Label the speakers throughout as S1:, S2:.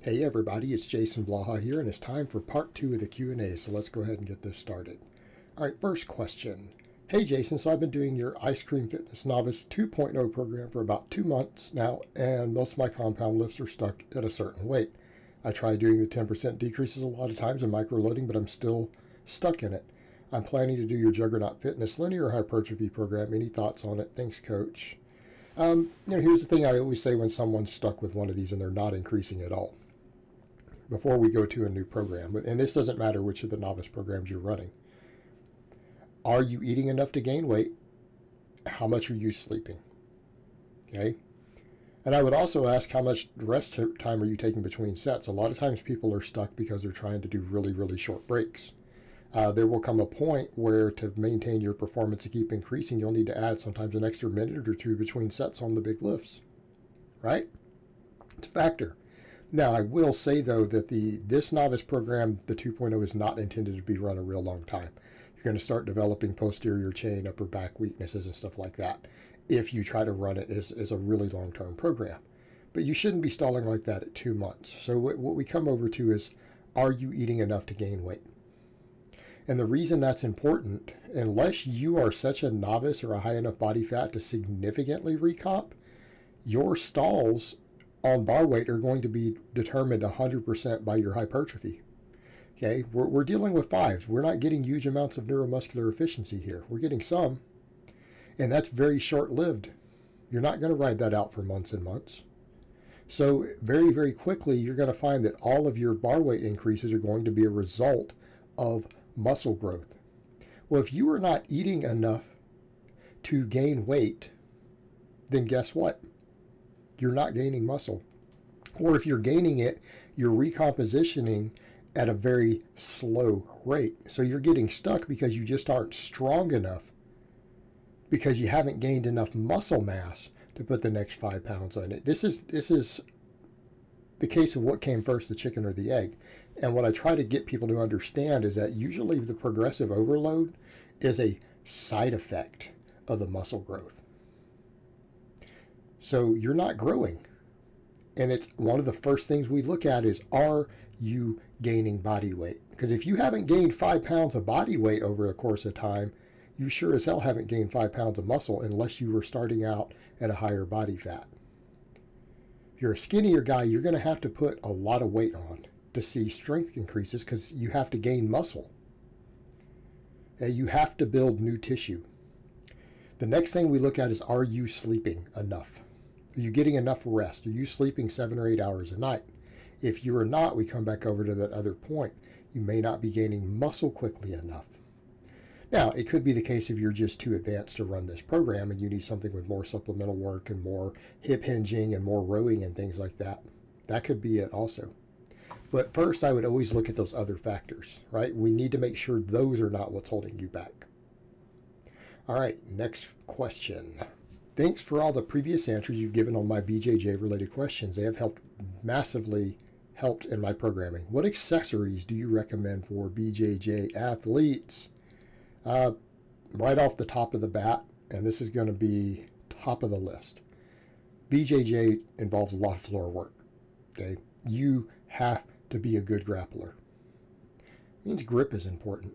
S1: Hey everybody, it's Jason Blaha here, and it's time for part 2 of the Q&A, so let's go ahead and get this started. Alright, first question. Hey Jason, so I've been doing your Ice Cream Fitness Novice 2.0 program for about 2 months now, and most of my compound lifts are stuck at a certain weight. I tried doing the 10% decreases a lot of times and micro-loading, but I'm still stuck in it. I'm planning to do your Juggernaut Fitness linear hypertrophy program. Any thoughts on it? Thanks, coach. Here's the thing I always say when someone's stuck with one of these and they're not increasing at all before we go to a new program, and this doesn't matter which of the novice programs you're running. Are you eating enough to gain weight? How much are you sleeping? Okay. And I would also ask, how much rest time are you taking between sets? A lot of times people are stuck because they're trying to do really, really short breaks. There will come a point where to maintain your performance and keep increasing, you'll need to add sometimes an extra minute or two between sets on the big lifts, right? It's a factor. Now, I will say, though, that this novice program, the 2.0, is not intended to be run a real long time. You're going to start developing posterior chain, upper back weaknesses, and stuff like that if you try to run it as a really long-term program. But you shouldn't be stalling like that at 2 months. So what we come over to is, are you eating enough to gain weight? And the reason that's important, unless you are such a novice or a high enough body fat to significantly recomp, your stalls on bar weight are going to be determined 100% by your hypertrophy. Okay, we're dealing with fives. We're not getting huge amounts of neuromuscular efficiency here. We're getting some, and that's very short-lived. You're not going to ride that out for months and months. So very, very quickly, you're going to find that all of your bar weight increases are going to be a result of muscle growth. Well, if you are not eating enough to gain weight, then guess what? You're not gaining muscle. Or if you're gaining it, you're recompositioning at a very slow rate. So you're getting stuck because you just aren't strong enough, because you haven't gained enough muscle mass to put the next 5 pounds on it. This is the case of what came first, the chicken or the egg. And what I try to get people to understand is that usually the progressive overload is a side effect of the muscle growth. So you're not growing. And it's one of the first things we look at is, are you gaining body weight? Because if you haven't gained 5 pounds of body weight over the course of time, you sure as hell haven't gained 5 pounds of muscle unless you were starting out at a higher body fat. If you're a skinnier guy, you're going to have to put a lot of weight on to see strength increases, because you have to gain muscle. You have to build new tissue. The next thing we look at is, are you sleeping enough? Are you getting enough rest? Are you sleeping 7 or 8 hours a night? If you are not, we come back over to that other point. You may not be gaining muscle quickly enough. Now, it could be the case if you're just too advanced to run this program and you need something with more supplemental work and more hip hinging and more rowing and things like that. That could be it also. But first, I would always look at those other factors, right? We need to make sure those are not what's holding you back. All right, next question. Thanks for all the previous answers you've given on my BJJ related questions. They have massively helped in my programming. What accessories do you recommend for BJJ athletes? Right off the top of the bat, and this is going to be top of the list. BJJ involves a lot of floor work. Okay, you have to be a good grappler. It means grip is important.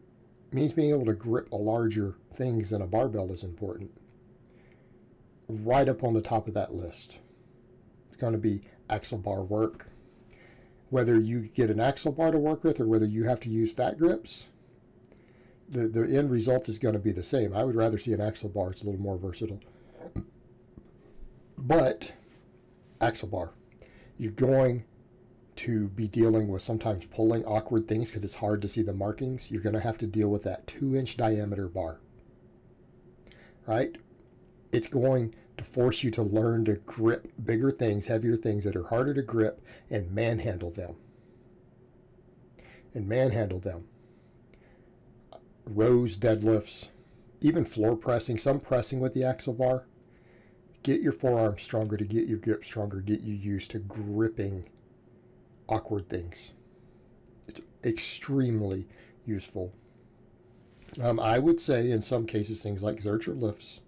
S1: It means being able to grip a larger things than a barbell is important. Right up on the top of that list, it's going to be axle bar work. Whether you get an axle bar to work with or whether you have to use fat grips, the end result is going to be the same. I would rather see an axle bar. It's a little more versatile. But axle bar, you're going to be dealing with sometimes pulling awkward things because it's hard to see the markings. You're going to have to deal with that 2-inch diameter bar, right? It's going to force you to learn to grip bigger things, heavier things that are harder to grip, and manhandle them. Rows, deadlifts, even floor pressing, some pressing with the axle bar. Get your forearms stronger to get your grip stronger, get you used to gripping awkward things. It's extremely useful. I would say in some cases things like Zercher lifts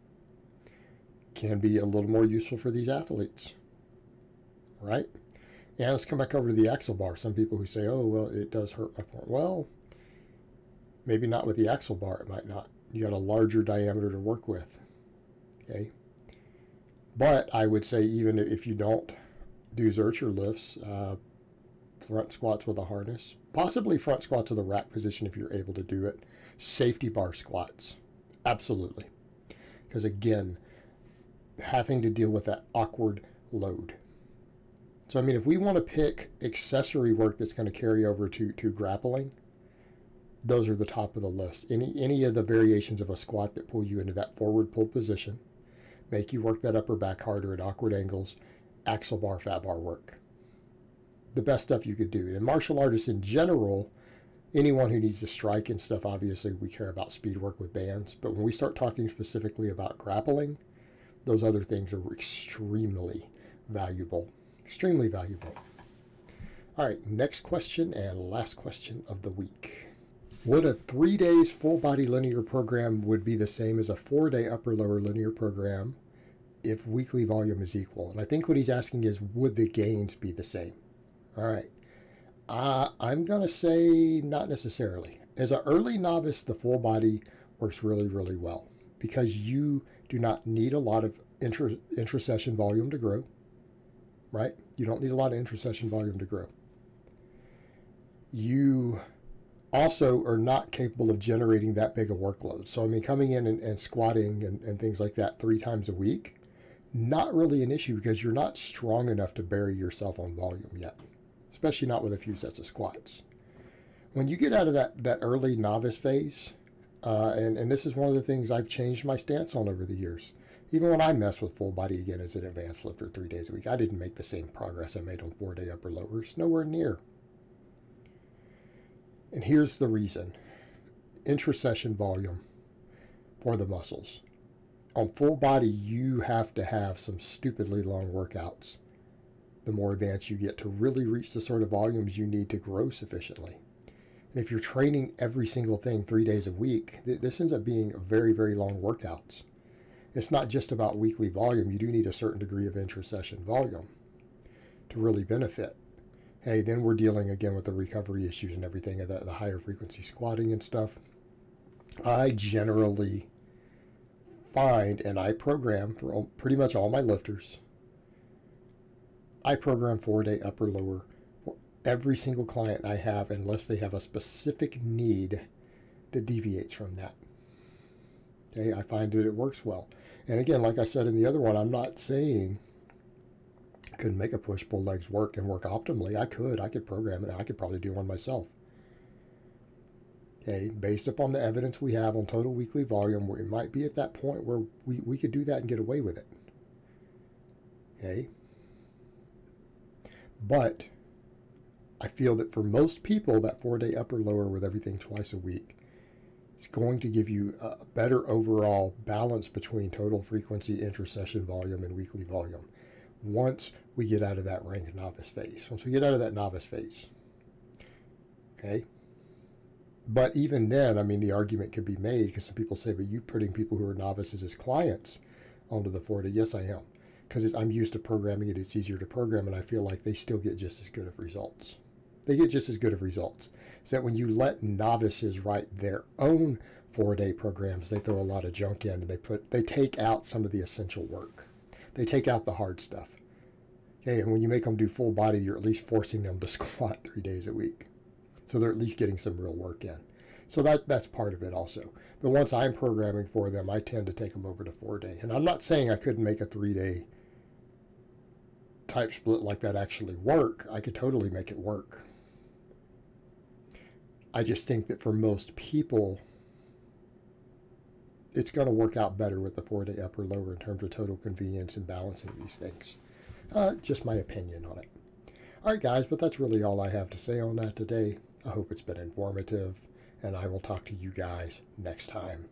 S1: can be a little more useful for these athletes, right? And let's come back over to the axle bar. Some people who say, oh, well, it does hurt my form. Well, maybe not with the axle bar, it might not. You got a larger diameter to work with. Okay. But I would say even if you don't do Zercher lifts, front squats with a harness, possibly front squats with a rack position if you're able to do it. Safety bar squats, absolutely. Because again, having to deal with that awkward load. So I mean, if we want to pick accessory work that's going to carry over to grappling, those are the top of the list. Any of the variations of a squat that pull you into that forward pull position, make you work that upper back harder at awkward angles, axle bar, fat bar work. The best stuff you could do. And martial artists in general, anyone who needs to strike and stuff, obviously we care about speed work with bands. But when we start talking specifically about grappling, those other things are extremely valuable. Extremely valuable. All right, next question and last question of the week. Would a 3 days full body linear program would be the same as a 4-day upper lower linear program if weekly volume is equal? And I think what he's asking is, would the gains be the same? All right. I'm going to say not necessarily. As an early novice, the full body works really, really well because you do not need a lot of intra-session volume to grow, right? You don't need a lot of intra-session volume to grow. You also are not capable of generating that big a workload. So, I mean, coming in and squatting and things like that 3 times a week, not really an issue because you're not strong enough to bury yourself on volume yet, especially not with a few sets of squats. When you get out of that early novice phase, and this is one of the things I've changed my stance on over the years. Even when I mess with full body again as an advanced lifter 3 days a week, I didn't make the same progress I made on 4-day upper lowers. Nowhere near. And here's the reason. Intra-session volume for the muscles. On full body, you have to have some stupidly long workouts the more advanced you get to really reach the sort of volumes you need to grow sufficiently. And if you're training every single thing 3 days a week, this ends up being very, very long workouts. It's not just about weekly volume. You do need a certain degree of intra-session volume to really benefit. Hey, then we're dealing again with the recovery issues and everything, the higher frequency squatting and stuff. I generally find, and I program for pretty much all my lifters, I program 4-day upper lower for every single client I have unless they have a specific need that deviates from that. Okay, I find that it works well. And again, like I said in the other one, I'm not saying I couldn't make a push-pull legs work and work optimally. I could program it. I could probably do one myself. Okay, based upon the evidence we have on total weekly volume, we might be at that point where we could do that and get away with it. Okay. But I feel that for most people, that 4-day upper lower with everything twice a week is going to give you a better overall balance between total frequency, intra-session volume, and weekly volume once we get out of that ranked novice phase. Once we get out of that novice phase. Okay? But even then, I mean, the argument could be made because some people say, but you putting people who are novices as clients onto the 4-day. Yes, I am. Because I'm used to programming it, it's easier to program, and I feel like they still get just as good of results. They get just as good of results. So that when you let novices write their own 4-day programs, they throw a lot of junk in, and they take out some of the essential work. They take out the hard stuff. Okay, and when you make them do full body, you're at least forcing them to squat 3 days a week. So they're at least getting some real work in. So that's part of it also. But once I'm programming for them, I tend to take them over to 4-day. And I'm not saying I couldn't make a 3-day type split like that actually work. I could totally make it work. I just think that for most people, it's going to work out better with the 4-day upper lower in terms of total convenience and balancing these things. Just my opinion on it. All right, guys, but that's really all I have to say on that today. I hope it's been informative, and I will talk to you guys next time.